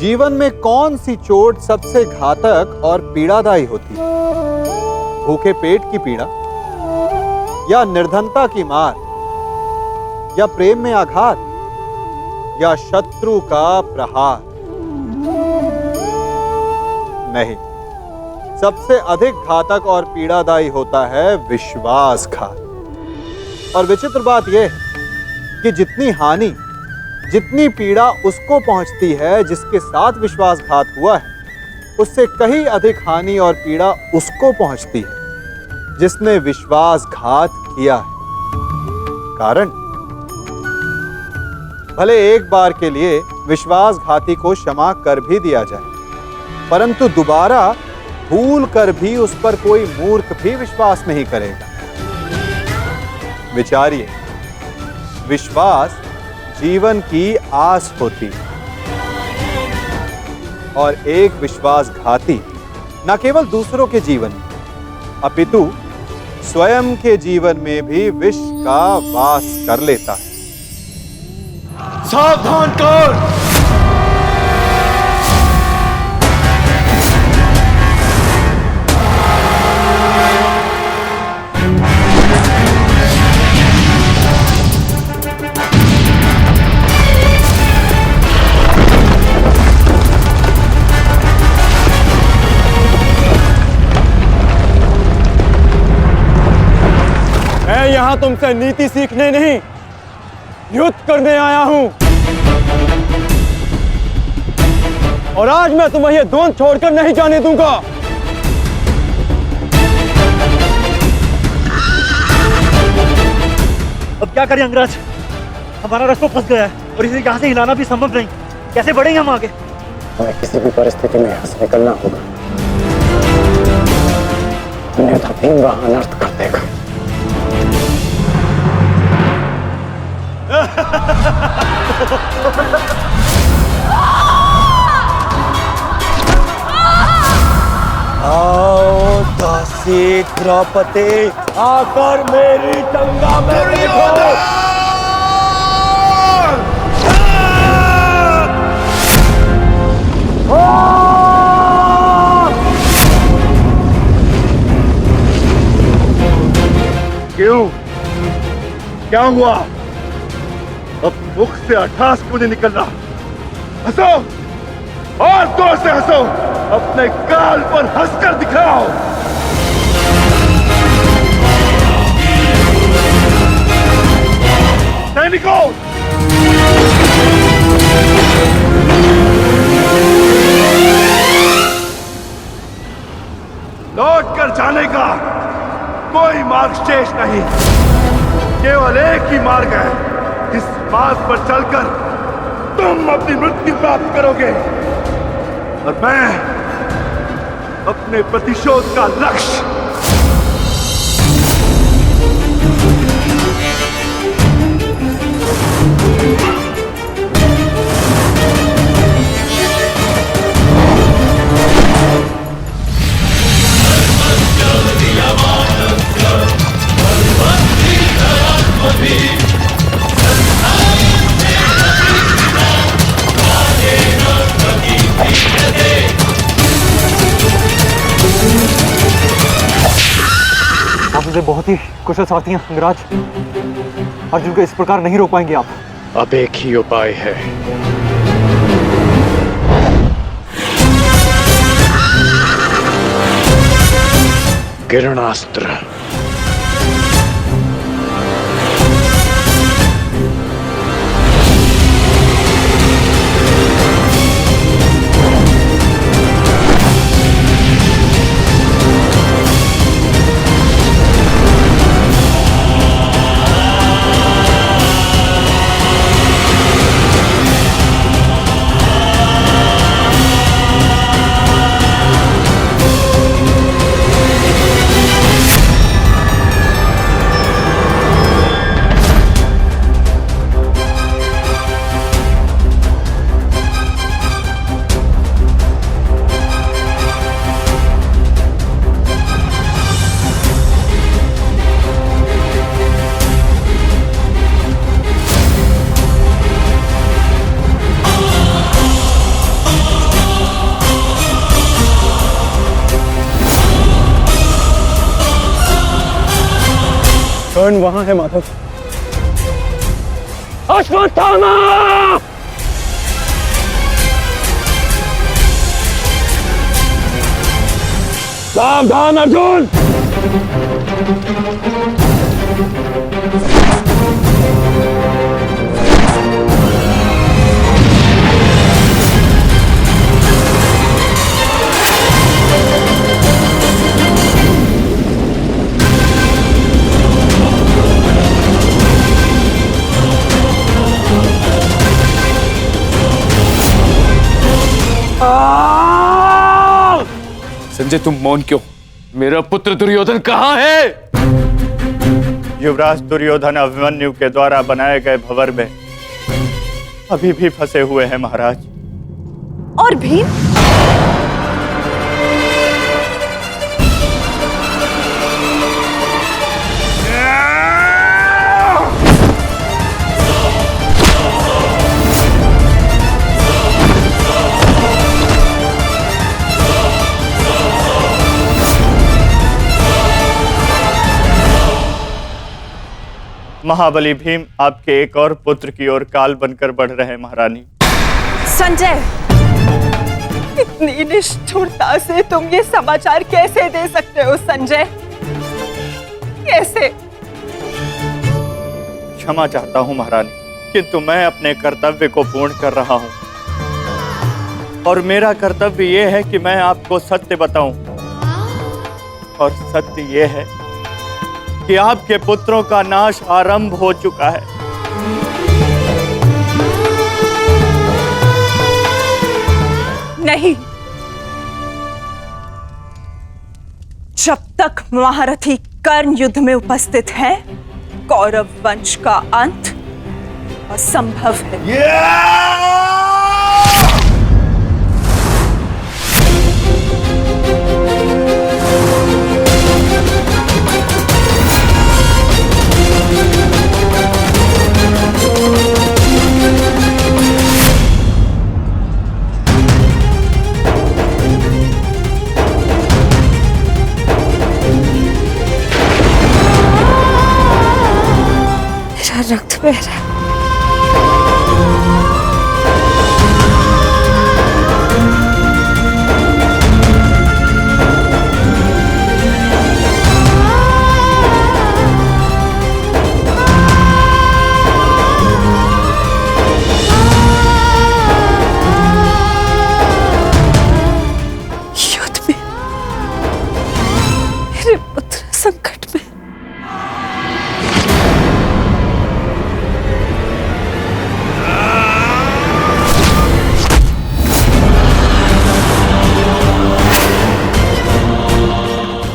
जीवन में कौन सी चोट सबसे घातक और पीड़ादायी होती है? भूखे पेट की पीड़ा, या निर्धनता की मार, या प्रेम में आघात, या शत्रु का प्रहार? नहीं, सबसे अधिक घातक और पीड़ादायी होता है विश्वासघात। और विचित्र बात यह है कि जितनी हानि, जितनी पीड़ा उसको पहुंचती है जिसके साथ विश्वासघात हुआ है, उससे कहीं अधिक हानि और पीड़ा उसको पहुंचती है जिसने विश्वासघात किया है। कारण, भले एक बार के लिए विश्वासघाती को क्षमा कर भी दिया जाए, परंतु दोबारा भूल कर भी उस पर कोई मूर्ख भी विश्वास नहीं करेगा। विचारिए, विश्वास जीवन की आस होती है, और एक विश्वासघाती न केवल दूसरों के जीवन में, अपितु स्वयं के जीवन में भी विष का वास कर लेता है। सावधान कर! मैं यहां तुमसे नीति सीखने नहीं, युद्ध करने आया हूं। और आज मैं तुम्हें ये द्वंद्व छोड़कर नहीं जाने दूंगा। अब क्या करें अंगराज? हमारा रास्ता फंस गया है और इसे यहाँ से हिलाना भी संभव नहीं। कैसे बढ़ेंगे हम आगे? हमें किसी भी परिस्थिति में यहाँ से निकलना होगा, अन्यथा भीम वहां अनर्थ कर देगा। आओ दासी द्रौपदी, आकर मेरी टंगा में देखो। क्यों? क्या हुआ? अब मुख से अट्ठास क्यों नहीं निकल रहा? हंसो, और जोर से हंसो, अपने गाल पर हंसकर दिखाओ। सैनिकों, लौट कर जाने का कोई मार्ग शेष नहीं, केवल एक ही मार्ग है। इस मार्ग पर चलकर तुम अपनी मृत्यु प्राप्त करोगे, और मैं अपने प्रतिशोध का लक्ष्य मुझे बहुत ही कुशल साथी हैं अंगराज। अर्जुन को इस प्रकार नहीं रोक पाएंगे आप। अब एक ही उपाय है, किरणास्त्र। कर्ण वहां है माधव। अश्वत्थामा! सावधान अर्जुन! संजय, तुम मौन क्यों? मेरा पुत्र दुर्योधन कहाँ है? युवराज दुर्योधन अभिमन्यु के द्वारा बनाए गए भंवर में अभी भी फंसे हुए हैं महाराज। और भीम? महाबली भीम आपके एक और पुत्र की ओर काल बनकर बढ़ रहे हैं महारानी। संजय, इतनी निष्ठुरता से तुम ये समाचार कैसे दे सकते हो संजय? कैसे? क्षमा चाहता हूं महारानी, किंतु मैं अपने कर्तव्य को पूर्ण कर रहा हूं और मेरा कर्तव्य यह है कि मैं आपको सत्य बताऊं। और सत्य यह है कि आपके पुत्रों का नाश आरंभ हो चुका है। नहीं, जब तक महारथी कर्ण युद्ध में उपस्थित है, कौरव वंश का अंत असंभव है। रक्त बह रहा है। युद्ध में मेरे पुत्र संकट में।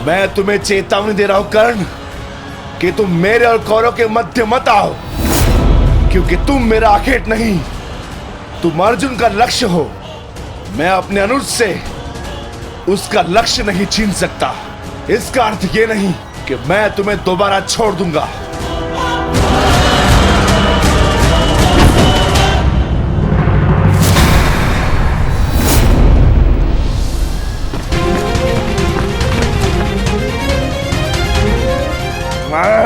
मैं तुम्हें चेतावनी दे रहा हूं कर्ण कि तुम मेरे और कौरव के मध्य मत आओ, क्योंकि तुम मेरा आखेट नहीं, तुम अर्जुन का लक्ष्य हो। मैं अपने अनुज से उसका लक्ष्य नहीं छीन सकता। इसका अर्थ ये नहीं कि मैं तुम्हें दोबारा छोड़ दूंगा।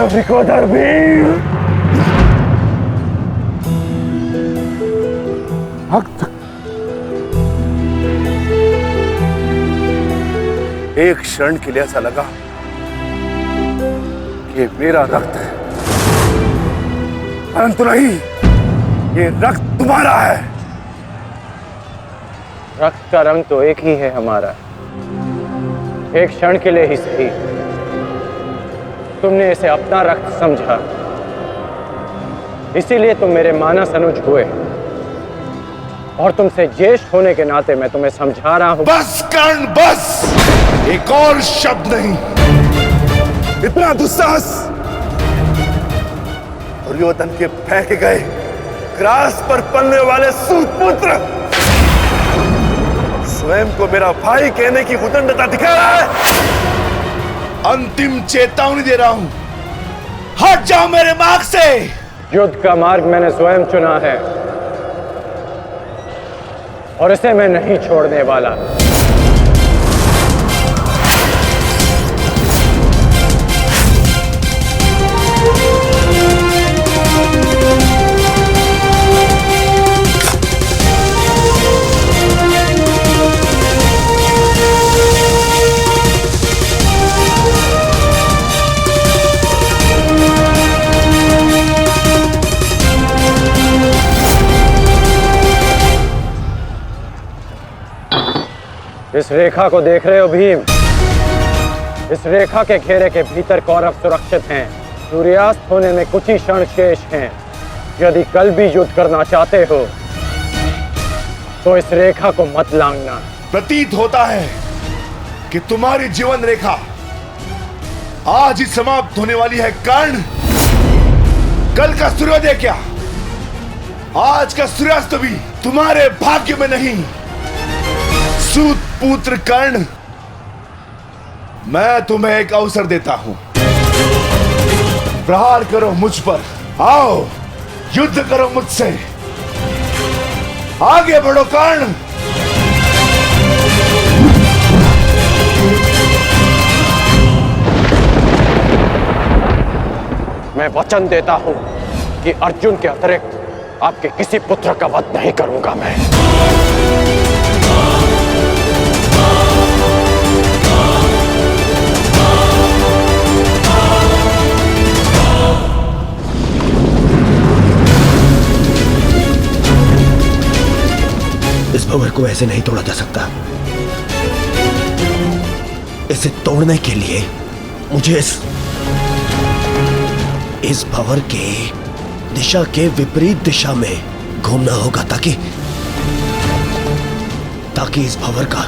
विकोधर भीम, भक्त, एक क्षण के लिए ऐसा लगा कि ये मेरा रक्त है, परंतु नहीं, ये रक्त तुम्हारा है। रक्त का रंग तो एक ही है हमारा, एक क्षण के लिए ही सही। तुमने इसे अपना रक्त समझा, इसीलिए तुम मेरे मानस अनुज हुए, और तुमसे ज्येष्ठ होने के नाते मैं तुम्हें समझा रहा हूं। बस कर्ण, बस, एक और शब्द नहीं। इतना दुस्साहस दुर्योधन के फेंके गए ग्रास पर पलने वाले सूतपुत्र स्वयं को मेरा भाई कहने की उदंडता दिखा रहा है। अंतिम चेतावनी दे रहा हूं, हट जाओ मेरे मार्ग से। युद्ध का मार्ग मैंने स्वयं चुना है और इसे मैं नहीं छोड़ने वाला। इस रेखा को देख रहे हो भीम? इस रेखा के घेरे के भीतर कौरव सुरक्षित हैं। सूर्यास्त होने में कुछ ही क्षण शेष हैं। यदि कल भी युद्ध करना चाहते हो तो इस रेखा को मत लांघना। प्रतीत होता है कि तुम्हारी जीवन रेखा आज ही समाप्त होने वाली है। कर्ण, कल का सूर्योदय क्या, आज का सूर्यास्त भी तुम्हारे भाग्य में नहीं। सूत पुत्र कर्ण, मैं तुम्हें एक अवसर देता हूं। प्रहार करो मुझ पर, आओ युद्ध करो मुझसे। आगे बढ़ो कर्ण। मैं वचन देता हूं कि अर्जुन के अतिरिक्त आपके किसी पुत्र का वध नहीं करूंगा मैं। इस भंवर को ऐसे नहीं तोड़ा जा सकता। इसे तोड़ने के लिए मुझे इस भंवर के दिशा के विपरीत दिशा में घूमना होगा ताकि इस भंवर का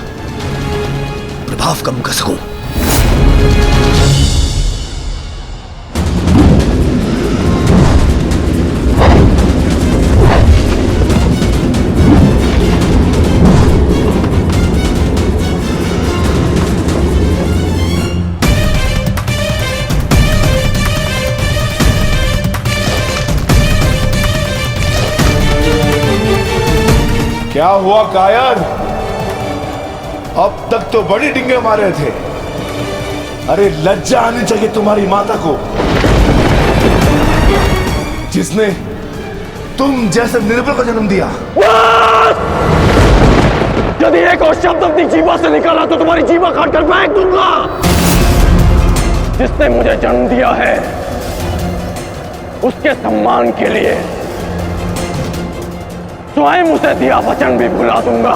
प्रभाव कम कर सकूं। क्या हुआ कायर? अब तक तो बड़ी डिंगे मारे थे। अरे लज्जा आनी चाहिए तुम्हारी माता को, जिसने तुम जैसे निर्बल को जन्म दिया। यदि एक और शब्द अपनी जीवा से निकाला तो तुम्हारी जीवा काटकर फेंक दूंगा। जिसने मुझे जन्म दिया है उसके सम्मान के लिए स्वयं उसे दिया वचन भी भुला दूंगा।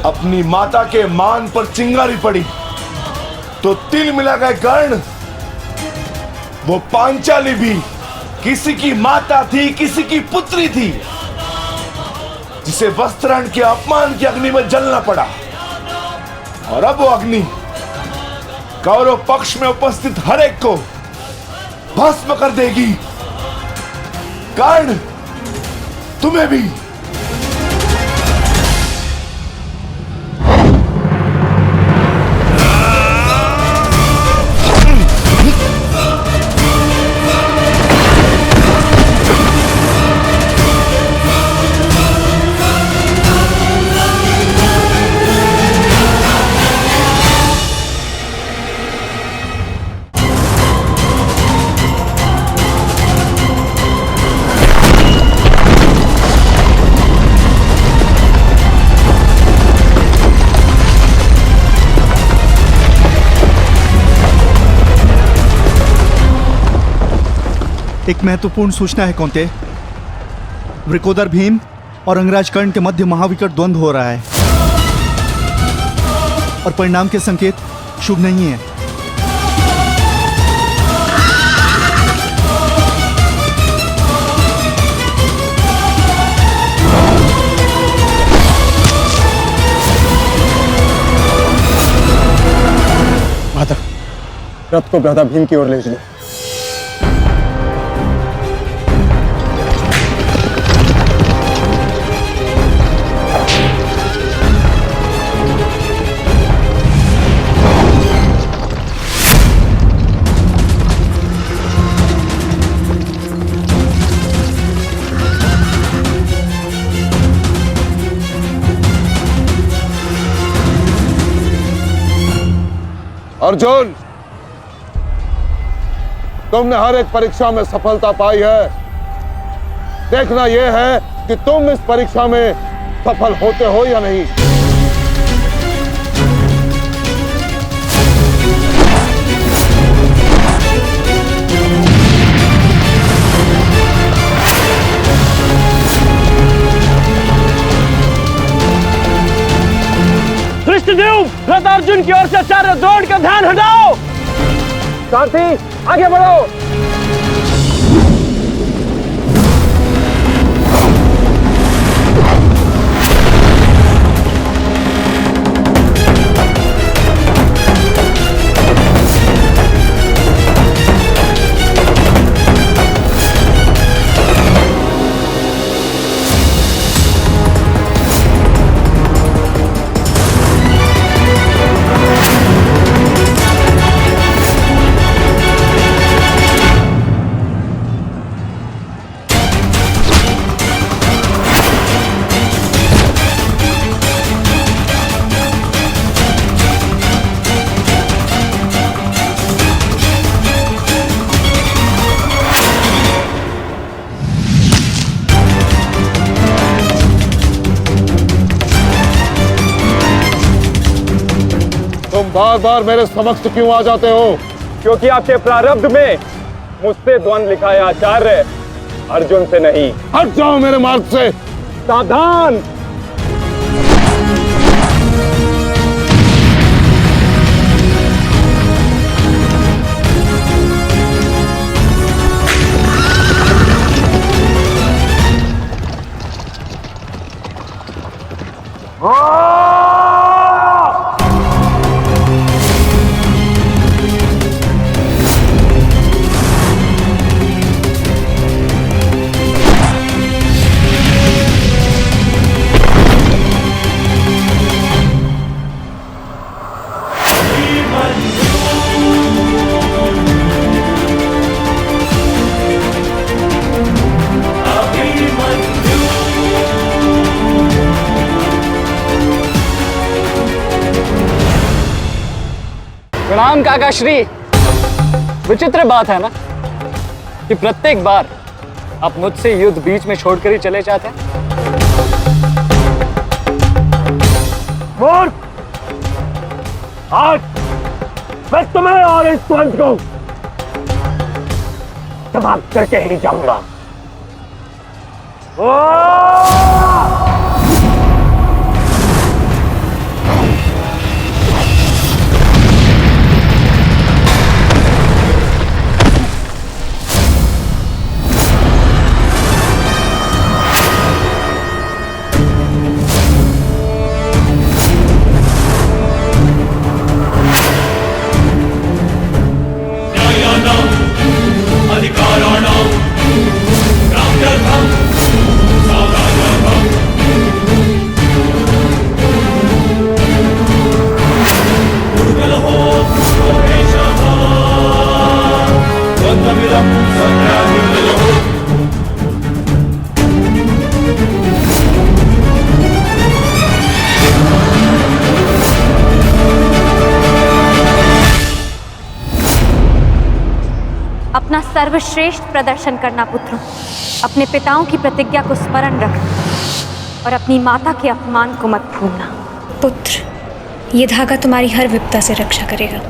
अपनी माता के मान पर चिंगारी पड़ी तो तिल मिला गए कर्ण। वो पांचाली भी किसी की माता थी, किसी की पुत्री थी, जिसे वस्त्रहरण के अपमान की अग्नि में जलना पड़ा। और अब वो अग्नि कौरव पक्ष में उपस्थित हर एक को भस्म कर देगी। कर्ण, तुम्हें भी। एक महत्वपूर्ण सूचना है कौंते। वृकोदर भीम और अंगराज कर्ण के मध्य महाविकट द्वंद्व हो रहा है और परिणाम के संकेत शुभ नहीं है। रथ को भ्राता भीम की ओर ले चलो। अर्जुन, तुमने हर एक परीक्षा में सफलता पाई है। देखना यह है कि तुम इस परीक्षा में सफल होते हो या नहीं। कर्ण की ओर से चारों द्रोण का ध्यान हटाओ। सारथी आगे बढ़ो। बार बार मेरे समक्ष क्यों आ जाते हो? क्योंकि आपके प्रारब्ध में मुझसे द्वंद लिखा है आचार्य, अर्जुन से नहीं। हट जाओ मेरे मार्ग से। सावधान। प्रणाम काका श्री। विचित्र बात है ना कि प्रत्येक बार आप मुझसे युद्ध बीच में छोड़कर ही चले जाते हैं। मूर्ख! आज मैं तुम्हें और इस द्वंद को समाप्त करके ही जाऊंगा। अपना सर्वश्रेष्ठ प्रदर्शन करना पुत्रों। अपने पिताओं की प्रतिज्ञा को स्मरण रखना और अपनी माता के अपमान को मत भूलना। पुत्र, ये धागा तुम्हारी हर विपदा से रक्षा करेगा।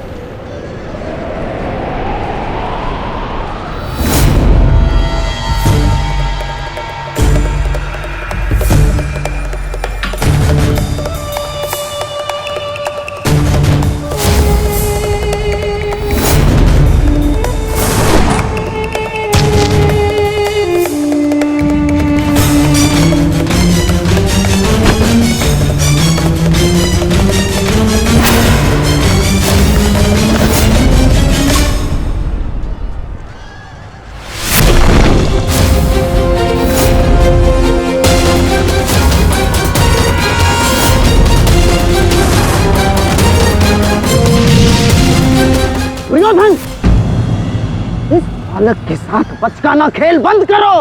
इस बालक के साथ बचकाना खेल बंद करो।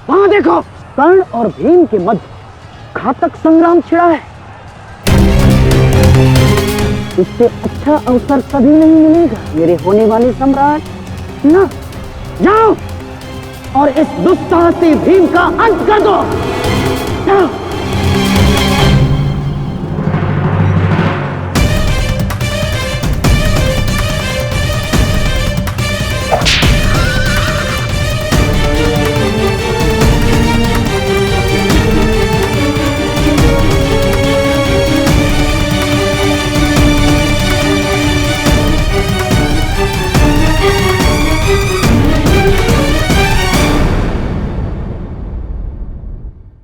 वहां देखो, कर्ण और भीम के मध्य घातक संग्राम छिड़ा है। इससे अच्छा अवसर कभी नहीं मिलेगा मेरे होने वाले सम्राट। ना, जाओ और इस दुस्साहसी भीम का अंत कर दो। जाओ।